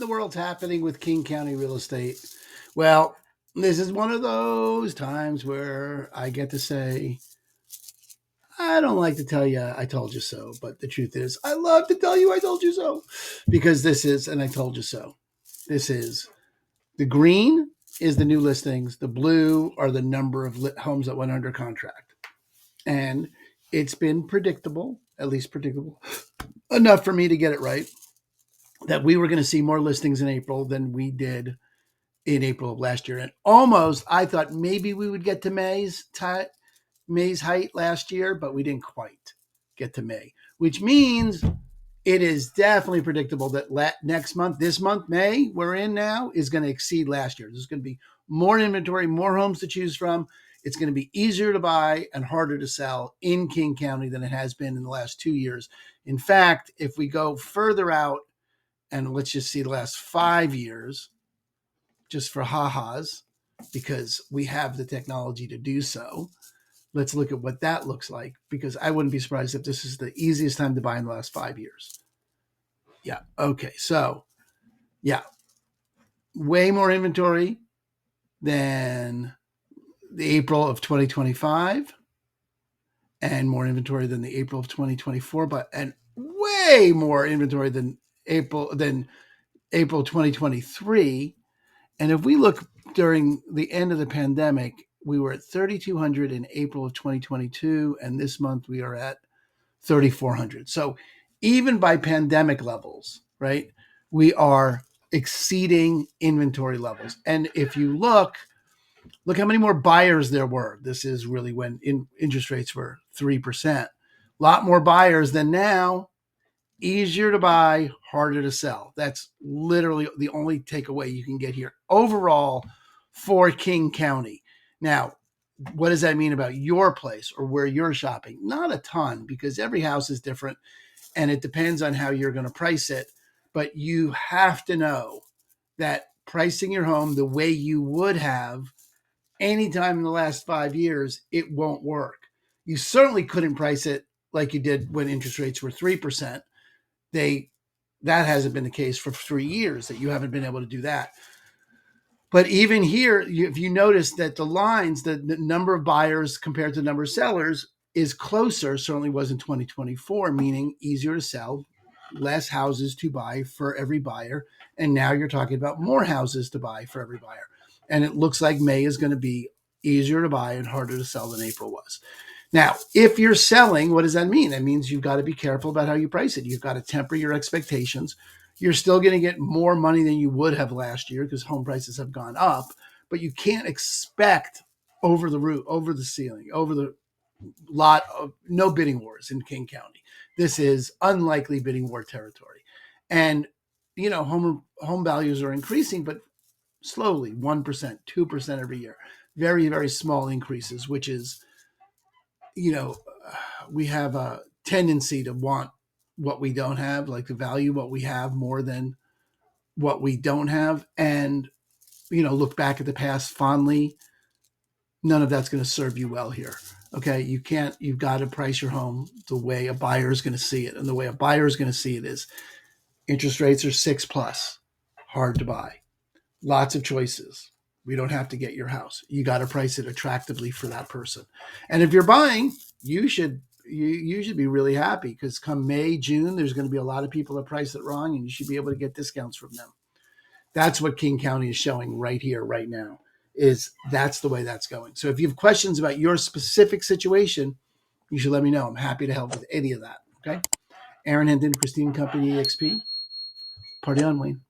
in the world's happening with King County real estate? Well, this is one of those times where I get to say, I don't like to tell you I told you so, but the truth is, I love to tell you I told you so because this is, and I told you so. This is the green is the new listings, the blue are the number of homes that went under contract. And it's been predictable, at least predictable enough for me to get it right, that we were going to see more listings in April than we did in April of last year. And almost, I thought maybe we would get to May's height last year, but we didn't quite get to May, which means it is definitely predictable that next month, this month, May, we're in now, is going to exceed last year. There's going to be more inventory, more homes to choose from. It's going to be easier to buy and harder to sell in King County than it has been in the last 2 years. In fact, if we go further out and let's just see the last 5 years, just for ha-has, because we have the technology to do so, let's look at what that looks like, because I wouldn't be surprised if this is the easiest time to buy in the last 5 years. Yeah. Okay. So, yeah, way more inventory than the April of 2025 and more inventory than the April of 2024, and way more inventory than April 2023. And if we look during the end of the pandemic, we were at 3,200 in April of 2022, and this month we are at 3,400. So even by pandemic levels, right, we are exceeding inventory levels. And if you look how many more buyers there were. This is really when interest rates were 3%. A lot more buyers than now. Easier to buy, harder to sell. That's literally the only takeaway you can get here overall for King County. Now, what does that mean about your place or where you're shopping? Not a ton, because every house is different and it depends on how you're going to price it. But you have to know that pricing your home the way you would have anytime in the last 5 years, it won't work. You certainly couldn't price it like you did when interest rates were 3%. That hasn't been the case for 3 years, that you haven't been able to do that. But even here, if you notice that the lines, the number of buyers compared to the number of sellers is closer, certainly was in 2024, meaning easier to sell, less houses to buy for every buyer. And now you're talking about more houses to buy for every buyer. And it looks like May is going to be easier to buy and harder to sell than April was. Now, if you're selling, what does that mean? That means you've got to be careful about how you price it. You've got to temper your expectations. You're still going to get more money than you would have last year because home prices have gone up, but you can't expect over the roof, over the ceiling, over the lot of no bidding wars in King County. This is unlikely bidding war territory. And, home values are increasing, but slowly, 1%, 2% every year. Very, very small increases, which is, we have a tendency to want what we don't have, like to value what we have more than what we don't have, and, look back at the past fondly. None of that's going to serve you well here. Okay. You've got to price your home the way a buyer is going to see it. And the way a buyer is going to see it is interest rates are 6+, hard to buy, lots of choices. We don't have to get your house. You got to price it attractively for that person. And if you're buying, you should be really happy, because come May, June, there's going to be a lot of people that price it wrong, and you should be able to get discounts from them. That's what King County is showing right here, right now, is that's the way that's going. So if you have questions about your specific situation, you should let me know. I'm happy to help with any of that. Okay. Aaron Hendon, Christine Company, EXP. Party on, Wayne.